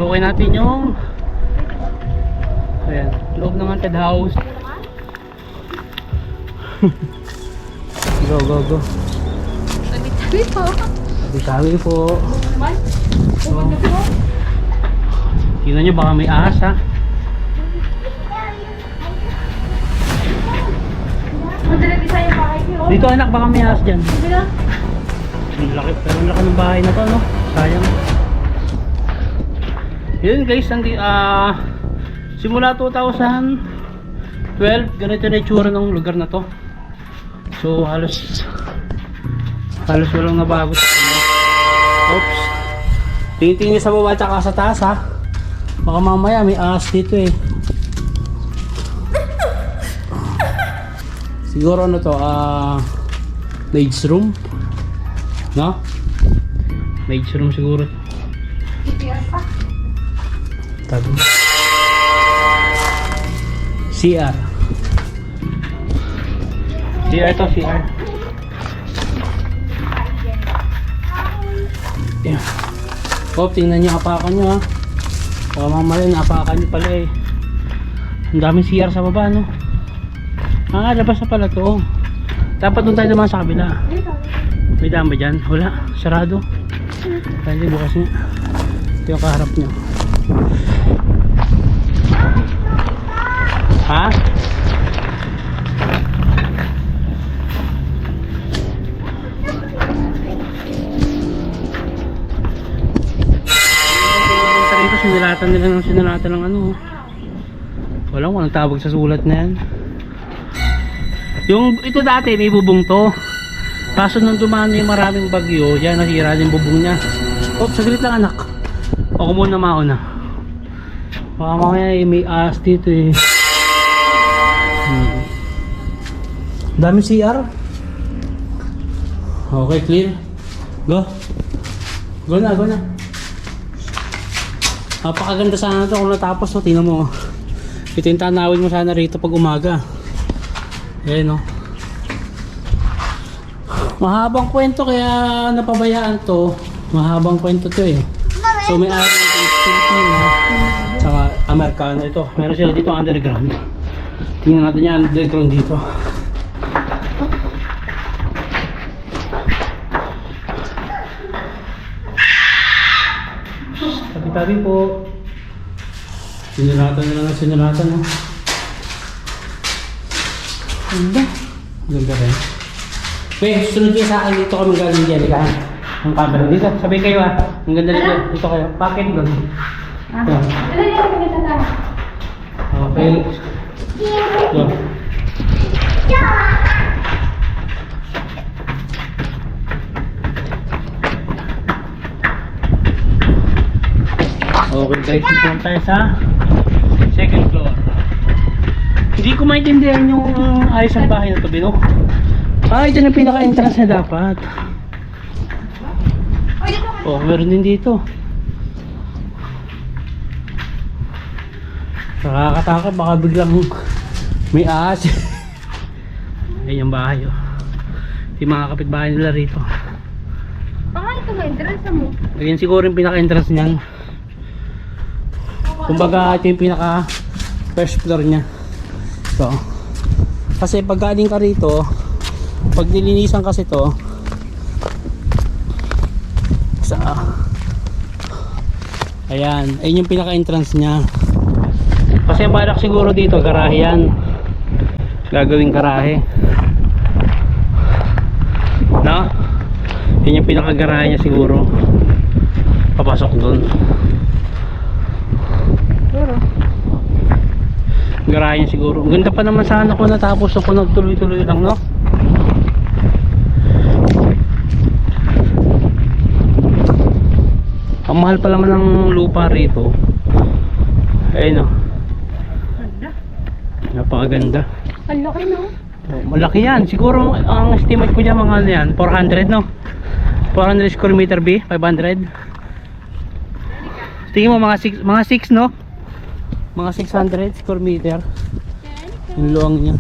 Pasukin natin yung ayan, loob ng haunted house. Go, go, go. Tabi-tabi po. Tabi-tabi po. Naman? So, tingnan nyo, baka may ahas ha. Madala di sa'yo bahay niyo. Dito anak, baka may ahas dyan. Sige lang. Ang laki, pero ang laki ng bahay na to, no? Sayang. Yun guys, simula 2012, ganito na itsura ng lugar na to. So halos walang nabago sa kanya. Oops. Tingin-tingin sa baba tsaka sa taas ha. Baka mamaya may ahas dito eh. Siguro ano to, maid's room. No? Maid's room siguro. Tabi. CR. CR to, CR. Yeah. Oh, tingnan nyo apakan nyo ha. Baka mamaya apakan nyo pala eh. Ang daming CR sa baba no. Labas na pala to. Dapat doon tayo naman sa kabila. May daan ba dyan? Wala. Sarado. Kaya bukas nga. Ito yung kaharap nyo. Ha? Sinilatan nila ng sinilatan ng ano. Walang tawag sa sulat na yan. Yung ito dati may bubong to. Kaso nung dumaan yung maraming bagyo, yan nasira yung bubong niya. Oops, saglit lang anak. Ako muna mauna. Baka mamaya may ahas dito eh. Dami CR. Okay, clear. Go. Go na, go na. Napakaganda sana ito kung natapos no, tingnan mo. Ito yung tanawin mo sana rito pag umaga. Ayan no. Mahabang kwento kaya napabayaan to. Mahabang kwento to eh. So may araw ng Filipino tsaka Amerikano ito. Meron sila dito underground. Tingnan natin yung underground dito. Tabi-tabi po. Sinulatan na lang ang sinulatan no? Ganda. Ganda rin. Weh, sunod kayo sa akin dito kami galing dyan. Ang camera dito. Sabi kayo ah. Ang ganda dito. Dito kayo. Bakit doon? Okay. Go. Okay guys, punta tayo sa second floor. Hindi ko maintindihan yung ayos ng bahay na to, Bino. Ito na pinaka-entrance na dapat. Oh, meron din dito. Nakakatakot, baka biglang may ahas. Ayan yung bahay oh. Yung mga kapitbahay nila rito. Baka ito ba entrance mo? Ayan siguro yung pinaka-entrance niyan. Kumbaga ito yung pinaka first floor niya. So, kasi pag galing ka rito, pag nilinisan kasi to ayan, ayun yung pinaka entrance niya. Kasi balak siguro dito garahe yan, gagawing garahe no? Yun yung pinaka garahe niya siguro, papasok dun. Garahe niya siguro. Ganda pa naman sana kung natapos ako nagtuloy-tuloy lang no? Ang mahal pa naman ng lupa rito. Ayun o. Napakaganda. Ang laki no? Malaki yan. Siguro ang estimate ko dyan mga ano yan, 400 no? 400 square meter B? 500? Tingin mo mga 6 no? Mga 600 square meter. Yung luwang niya.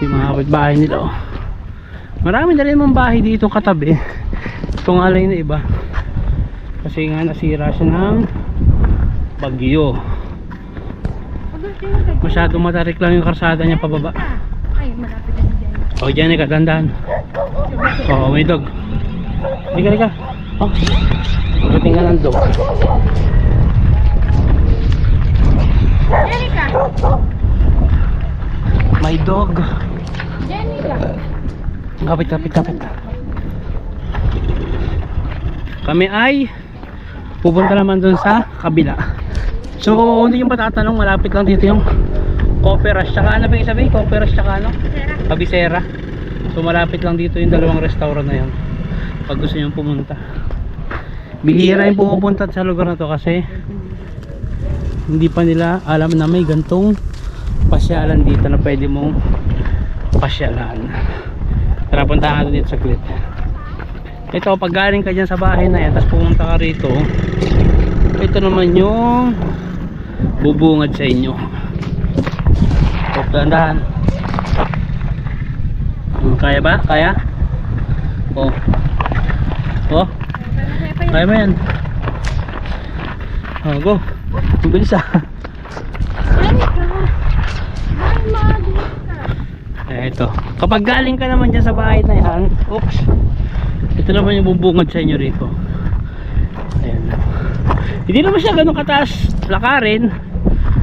Yung mga kapitbahay nila oh. Marami na rin mga bahay dito katabi. Itong alay na iba. Kasi nga nasira siya ng bagyo. Masyado matarik lang yung karsada niya pababa. Ay, malapit na dyan. O dyan ka, dandan. Oo, may dog. Lika. Oh, pagdating ka ng dog. Jenica! May dog. Jenica! Kapit. Kami ay pupunta naman dun sa kabila. So, hindi yung patatanong, malapit lang dito yung Cooperas. Tsaka ano ba yung sabi? Cooperas tsaka ano? Abisera. So, malapit lang dito yung dalawang restaurant na yun. Pag gusto nyo pumunta. Bihira yung pumupunta sa lugar na to kasi hindi pa nila alam na may gantong pasyalan dito na pwede mong pasyalan. Tara, punta natin dito sa clip. Ito, pag galing ka dyan sa bahay na yan tapos pumunta ka rito, ito naman yung bubungad sa inyo. So, dahan-dahan. Kaya ba? Kaya? Oh. Kaya mo yan. Oh, go. Bilis ah. Ito. Kapag galing ka naman dyan sa bahay na yan, oops. Ito naman yung bubungad sa inyo rito. Ayan. Hindi naman siya ganun kataas lakarin.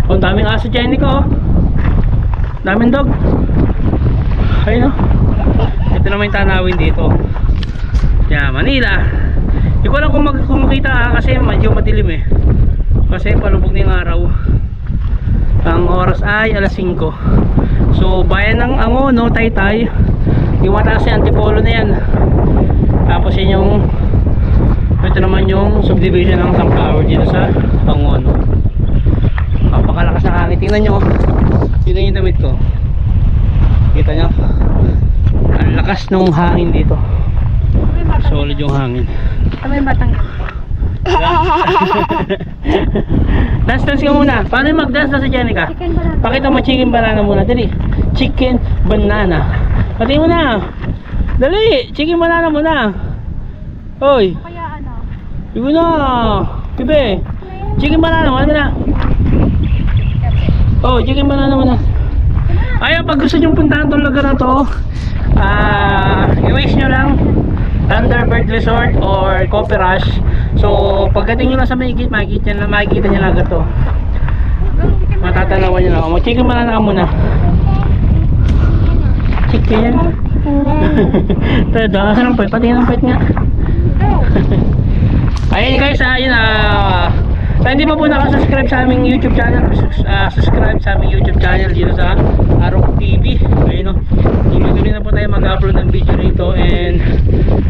Ang daming aso dyan, Nico. Daming dog. Ayun o. Ito naman yung tanawin dito. Yan, Manila. Hindi ko alam kung makita kasi medyo madilim eh. Kasi palubog na yung araw. Ang oras ay alas 5. So bayan ng Angono, Taytay. Yung mataas yung Antipolo na yan. Tapos yun yung ito naman yung subdivision ng Sunflower dito sa Angono. Napakalakas ng hangin. Tingnan nyo. Yun yung damit ko. Kita nyo? Ang lakas ng hangin dito. Solid yung hangin. May batang. Dance ka muna. Paano yung mag-dance na si Jenica? Chicken banana. Pakita mo chicken banana muna. Dali. Chicken banana. Pati mo na. Dali. Chicken banana muna. Hoy. Kaya ano? Ibo na. Ibe. Chicken banana muna na. Oh, chicken banana muna. Ayun, pag gusto nyo puntahan itong lugar na to, i-waste nyo lang Thunderbird Resort or Cooperas. So pagdating nyo lang sa Maygit, makikita nyo lang ito. Matatanawan nyo lang. Chicken banana ka muna. Chicken. Tada, saan ang pwet? Pati ng pwet nga. Ayun guys, ayun sa hindi pa po nakasubscribe sa aming YouTube channel, subscribe sa aming YouTube channel dito sa Arok TV. Ayun o, tuloy-tuloy na po tayo mag-upload ng video rito. And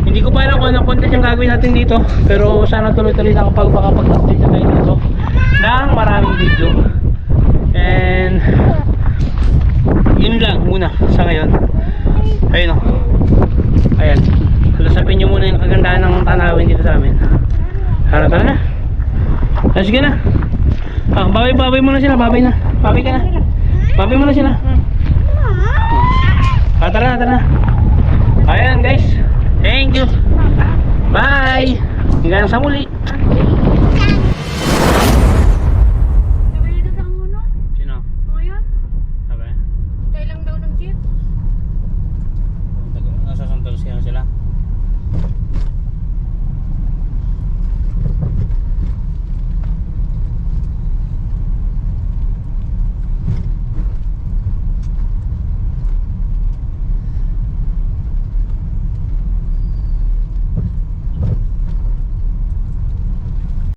hindi ko pa alam kung anong content yung gagawin natin dito, pero sana tuloy-tuloy na kapag makapag-update na tayo dito ng maraming video. And yun lang muna sa ngayon. Ayun o, ayan, lasapin nyo muna yung kagandahan ng tanawin dito sa amin. Tara na. Sige na. Babay muna sila, babay na. Babay ka na. Babay muna sila. Tara na. Ayan guys. Thank you. Bye. Hanggang sa muli. Sabay dito sa Angono? Sino? Ngayon? Sabi? Tayo lang daw ng jeep. Nasa Santa Lucia sila.